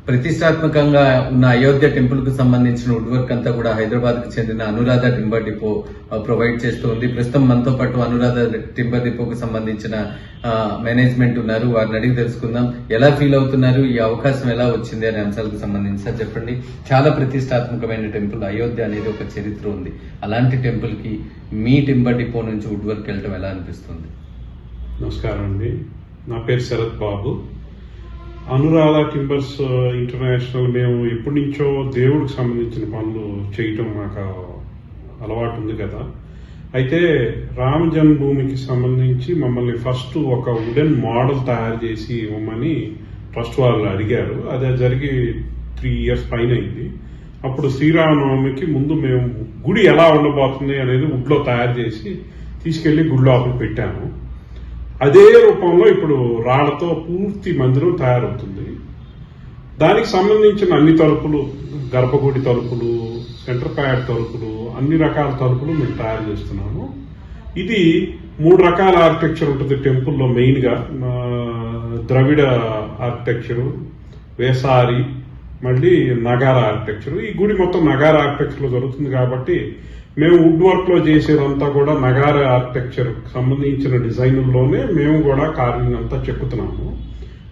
ప్రతిష్టాత్మకంగా ఉన్న అయోధ్య టెంపుల్ కు సంబంధించిన వుడ్ వర్క్ అంతా కూడా హైదరాబాద్ కు చెందిన అనురాధ టింబర్ డిపో ప్రొవైడ్ చేస్తూ ఉంది. ప్రస్తుతం మనతో పాటు అనురాధ టింబర్ డిపోకు సంబంధించిన మేనేజ్మెంట్ ఉన్నారు. వారిని అడిగి తెలుసుకుందాం ఎలా ఫీల్ అవుతున్నారు, ఈ అవకాశం ఎలా వచ్చింది అనే అంశాలకు సంబంధించి. సార్ చెప్పండి, చాలా ప్రతిష్టాత్మకమైన టెంపుల్ అయోధ్య అనేది ఒక చరిత్ర ఉంది. అలాంటి టెంపుల్ కి మీ టింబర్ డిపో నుంచి వుడ్ వర్క్ వెళ్ళడం ఎలా అనిపిస్తుంది? నమస్కారం అండి, నా పేరు శరత్ బాబు. అనురాధ టింబర్స్ ఇంటర్నేషనల్ మేము ఎప్పటి నుంచో దేవుడికి సంబంధించిన పనులు చేయటం మాకు అలవాటు ఉంది కదా. అయితే రామ జన్మభూమికి సంబంధించి మమ్మల్ని ఫస్ట్ ఒక వుడెన్ మోడల్ తయారు చేసి ఇవ్వమని ట్రస్ట్ వాళ్ళు అడిగారు. అది జరిగి 3 years పైన అయింది. అప్పుడు శ్రీరామనవమికి ముందు మేము గుడి ఎలా ఉండబోతుంది అనేది వుడ్లో తయారు చేసి తీసుకెళ్లి గుడి లోపల పెట్టాము. అదే రూపంలో ఇప్పుడు రాళ్లతో పూర్తి మందిరం తయారవుతుంది. దానికి సంబంధించిన అన్ని తలుపులు, గర్భగుడి తలుపులు, సెంటర్ ప్యాడ్ తలుపులు, అన్ని రకాల తలుపులు మేము తయారు చేస్తున్నాము. ఇది 3 రకాల ఆర్కిటెక్చర్ ఉంటుంది టెంపుల్లో. మెయిన్ గా ద్రవిడ ఆర్కిటెక్చరు, వేసారి, మళ్ళీ నగార ఆర్కిటెక్చర్. ఈ గుడి మొత్తం నగార ఆర్కిటెక్చర్ లో జరుగుతుంది కాబట్టి మేము వుడ్ వర్క్ లో చేసేదంతా కూడా నగార ఆర్కిటెక్చర్ సంబంధించిన డిజైన్లోనే మేము కూడా కార్వింగ్ అంతా చెక్కుతున్నాము.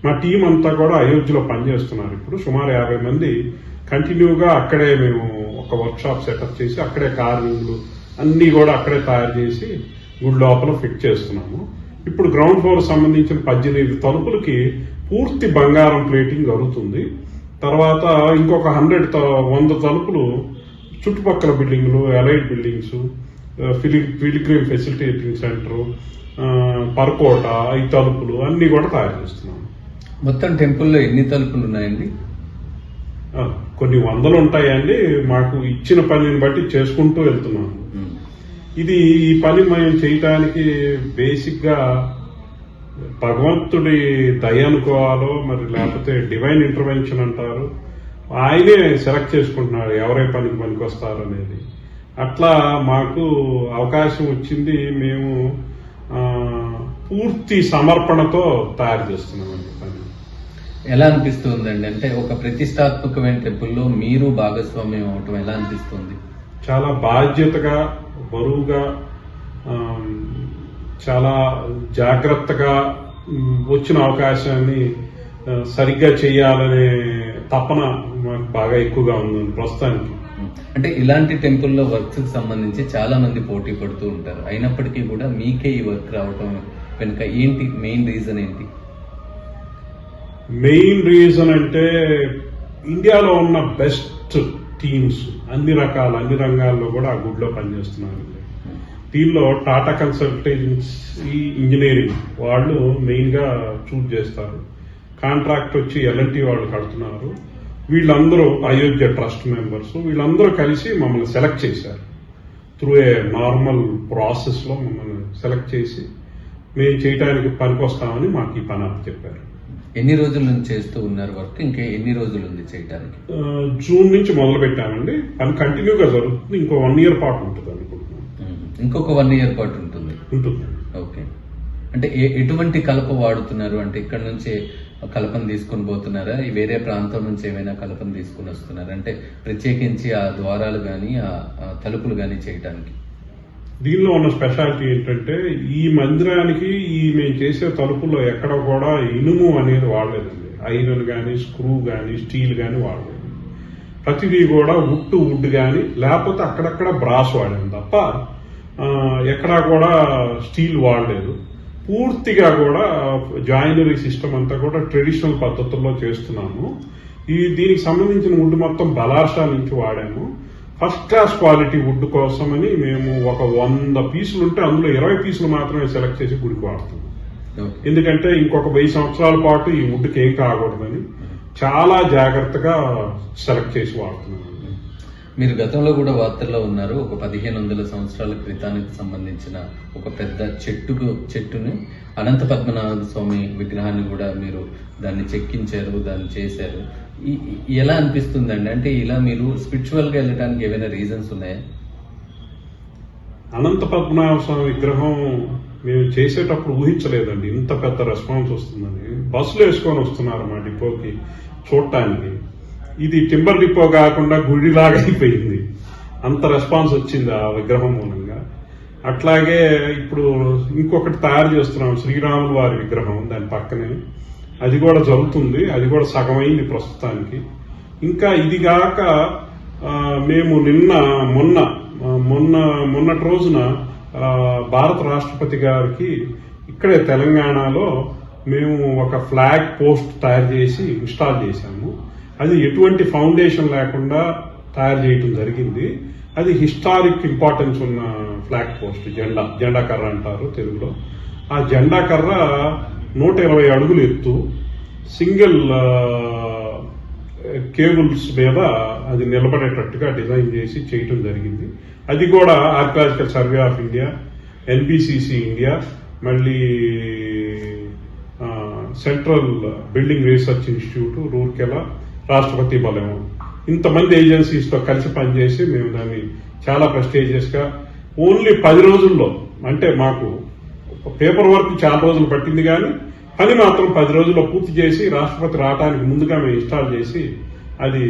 మా టీం అంతా కూడా అయోధ్యలో పనిచేస్తున్నారు. ఇప్పుడు సుమారు 50 మంది కంటిన్యూగా అక్కడే మేము ఒక వర్క్ షాప్ సెటప్ చేసి అక్కడే కార్వింగ్లు అన్ని కూడా అక్కడే తయారు చేసి గుడి లోపల ఫిట్ చేస్తున్నాము. ఇప్పుడు గ్రౌండ్ ఫ్లోర్ సంబంధించిన 18 తలుపులకి పూర్తి బంగారం ప్లేటింగ్ జరుగుతుంది. తర్వాత ఇంకొక 100 తలుపులు చుట్టుపక్కల బిల్డింగ్లు, allied buildings, pilgrim facilitating centre, పర్కోట, ఈ తలుపులు అన్ని కూడా తయారు చేస్తున్నాం. మొత్తం టెంపుల్లో ఎన్ని తలుపులు ఉన్నాయండి? కొన్ని వందలు ఉంటాయండి. మాకు ఇచ్చిన పనిని బట్టి చేసుకుంటూ వెళ్తున్నాము. ఈ పని మేము చేయటానికి బేసిక్ గా భగవంతుడి దయ అనుకోవాలో మరి లేకపోతే డివైన్ ఇంటర్వెన్షన్ అంటారు. ఆయనే సెలెక్ట్ చేసుకుంటున్నాడు ఎవరే పనికి పనికొస్తారు అనేది. అట్లా మాకు అవకాశం వచ్చింది. మేము పూర్తి సమర్పణతో తయారు చేస్తున్నామండి పని. ఎలా అనిపిస్తుందండి? అంటే ఒక ప్రతిష్టాత్మకమైన టెంపుల్లో మీరు భాగస్వామ్యం అవటం ఎలా అనిపిస్తుంది? చాలా బాధ్యతగా, బరువుగా, చాలా జాగ్రత్తగా వచ్చిన అవకాశాన్ని సరిగ్గా చేయాలనే తపన మాకు బాగా ఎక్కువగా ఉందండి ప్రస్తుతానికి. అంటే ఇలాంటి టెంపుల్లో వర్క్స్ కి సంబంధించి చాలా మంది పోటీ పడుతూ ఉంటారు. అయినప్పటికీ కూడా మీకే ఈ వర్క్ రావటం వెనుక ఏంటి మెయిన్ రీజన్ ఏంటి? మెయిన్ రీజన్ అంటే ఇండియాలో ఉన్న బెస్ట్ టీమ్స్ అన్ని రంగాల్లో కూడా ఆ గుడిలో పనిచేస్తున్నారు. దీనిలో టాటా కన్సల్టెన్సీ ఇంజనీరింగ్ వాళ్ళు మెయిన్ గా చూజ్ చేస్తారు. కాంట్రాక్ట్ వచ్చి L&T వాళ్ళు కడుతున్నారు. వీళ్ళందరూ అయోధ్య ట్రస్ట్ మెంబర్స్. వీళ్ళందరూ కలిసి మమ్మల్ని సెలెక్ట్ చేశారు. త్రూ ఏ నార్మల్ ప్రాసెస్ లో మమ్మల్ని సెలెక్ట్ చేసి మేము చేయడానికి పనికొస్తామని మాకు ఈ పని చెప్పారు. ఎన్ని రోజుల నుంచి చేస్తూ ఉన్నారు వర్క్? ఇంకా ఎన్ని రోజులు ఉంది చేయడానికి? జూన్ నుంచి మొదలు పెట్టామండి. పని కంటిన్యూగా జరుగుతుంది. ఇంకో 1 year పాటు ఉంటుంది అనుకుంటున్నాను. ఇంకొక 1 year పాటు ఉంటుంది. ఓకే. అంటే ఎటువంటి కలప వాడుతున్నారు? అంటే ఇక్కడ నుంచి కలపను తీసుకుని పోతున్నారా? వేరే ప్రాంతం నుంచి ఏమైనా కలపను తీసుకుని వస్తున్నారా? అంటే ప్రత్యేకించి ఆ ద్వారాలు గాని ఆ తలుపులు గాని చేయడానికి. దీనిలో ఉన్న స్పెషాలిటీ ఏంటంటే ఈ మందిరానికి మేము చేసే తలుపుల్లో ఎక్కడ కూడా ఇనుము అనేది వాడలేదండి. ఐరన్ గాని, స్క్రూ గాని, స్టీల్ గాని వాడలేదు. ప్రతిదీ కూడా వుడ్ గాని లేకపోతే అక్కడక్కడ బ్రాస్ వాడాము తప్ప ఎక్కడా కూడా స్టీల్ వాడలేదు. పూర్తిగా కూడా జాయినరీ సిస్టమ్ అంతా కూడా ట్రెడిషనల్ పద్ధతుల్లో చేస్తున్నాము. దీనికి సంబంధించిన వుడ్ మొత్తం బలార్షా నుంచి వాడాము. ఫస్ట్ క్లాస్ క్వాలిటీ వుడ్ కోసమని మేము ఒక 100 పీసులు ఉంటే అందులో 20 పీసులు మాత్రమే సెలెక్ట్ చేసి గుడికి వాడుతున్నాం. ఎందుకంటే ఇంకొక 1000 సంవత్సరాల పాటు ఈ వుడ్కి ఏం కాకూడదని చాలా జాగ్రత్తగా సెలెక్ట్ చేసి వాడుతున్నాం. మీరు గతంలో కూడా వార్తల్లో ఉన్నారు. ఒక 1500 సంవత్సరాల క్రితానికి సంబంధించిన ఒక పెద్ద చెట్టుని అనంత పద్మనాభ స్వామి విగ్రహాన్ని కూడా మీరు దాన్ని చెక్కించారు, దాన్ని చేశారు. ఎలా అనిపిస్తుందండి? అంటే ఇలా మీరు స్పిరిచువల్ గా వెళ్ళడానికి ఏమైనా రీజన్స్ ఉన్నాయా? అనంత పద్మనాభ స్వామి విగ్రహం మేము చేసేటప్పుడు ఊహించలేదండి ఇంత పెద్ద రెస్పాన్స్ వస్తుందని. బస్సులు వేసుకొని వస్తున్నారు మా డిపోకి చూడటానికి. ఇది టింబర్ డిపో కాకుండా గుడిలాగా అయిపోయింది, అంత రెస్పాన్స్ వచ్చింది ఆ విగ్రహం మూలంగా. అట్లాగే ఇప్పుడు ఇంకొకటి తయారు చేస్తున్నాం, శ్రీరాముల వారి విగ్రహం దాని పక్కనే, అది కూడా జరుగుతుంది, అది కూడా సగమైంది ప్రస్తుతానికి. ఇంకా ఇది కాక మేము మొన్నటి రోజున భారత రాష్ట్రపతి గారికి ఇక్కడే తెలంగాణలో మేము ఒక ఫ్లాగ్ పోస్ట్ తయారు చేసి ఇన్స్టాల్ చేశాము. అది ఎటువంటి ఫౌండేషన్ లేకుండా తయారు చేయడం జరిగింది. అది హిస్టారిక్ ఇంపార్టెన్స్ ఉన్న ఫ్లాగ్ పోస్ట్, జెండా కర్ర అంటారు తెలుగులో. ఆ జెండా కర్ర 120 అడుగులు ఎత్తు, సింగిల్ కేబుల్స్ మీద అది నిలబడేటట్టుగా డిజైన్ చేసి చేయటం జరిగింది. అది కూడా archaeological survey of India, NBCC India, మళ్ళీ central building research institute Rourkela, రాష్ట్రపతి భవనం, ఇంతమంది ఏజెన్సీస్తో కలిసి పనిచేసి మేము దాన్ని చాలా ప్రెస్టీజియస్ గా ఓన్లీ 10 రోజుల్లో, అంటే మాకు పేపర్ వర్క్ చాలా రోజులు పట్టింది కానీ పని మాత్రం 10 రోజుల్లో పూర్తి చేసి రాష్ట్రపతి రావడానికి ముందుగా మేము ఇన్స్టాల్ చేసి అది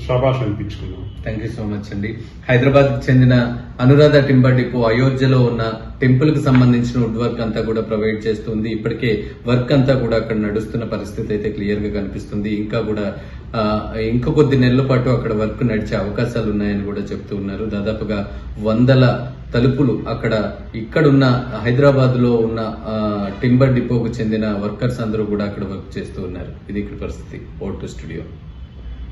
శభాష్ అనిపించుకున్నాం. థ్యాంక్ యూ సో మచ్ అండి. హైదరాబాద్ కి చెందిన అనురాధ టింబర్ డిపో అయోధ్యలో ఉన్న టెంపుల్ కి సంబంధించిన వుడ్ వర్క్ అంతా కూడా ప్రొవైడ్ చేస్తుంది. ఇప్పటికే వర్క్ అంతా కూడా అక్కడ నడుస్తున్న పరిస్థితి అయితే క్లియర్ గా కనిపిస్తుంది. ఇంకా కూడా ఇంకా కొద్ది నెలల పాటు అక్కడ వర్క్ నడిచే అవకాశాలు ఉన్నాయని కూడా చెప్తూ ఉన్నారు. దాదాపుగా 100 తలుపులు అక్కడ ఇక్కడున్న హైదరాబాద్ లో ఉన్న టింబర్ డిపోకు చెందిన వర్కర్స్ అందరూ కూడా అక్కడ వర్క్ చేస్తూ ఉన్నారు. ఇది ఇక్కడ పరిస్థితి. Vote studio.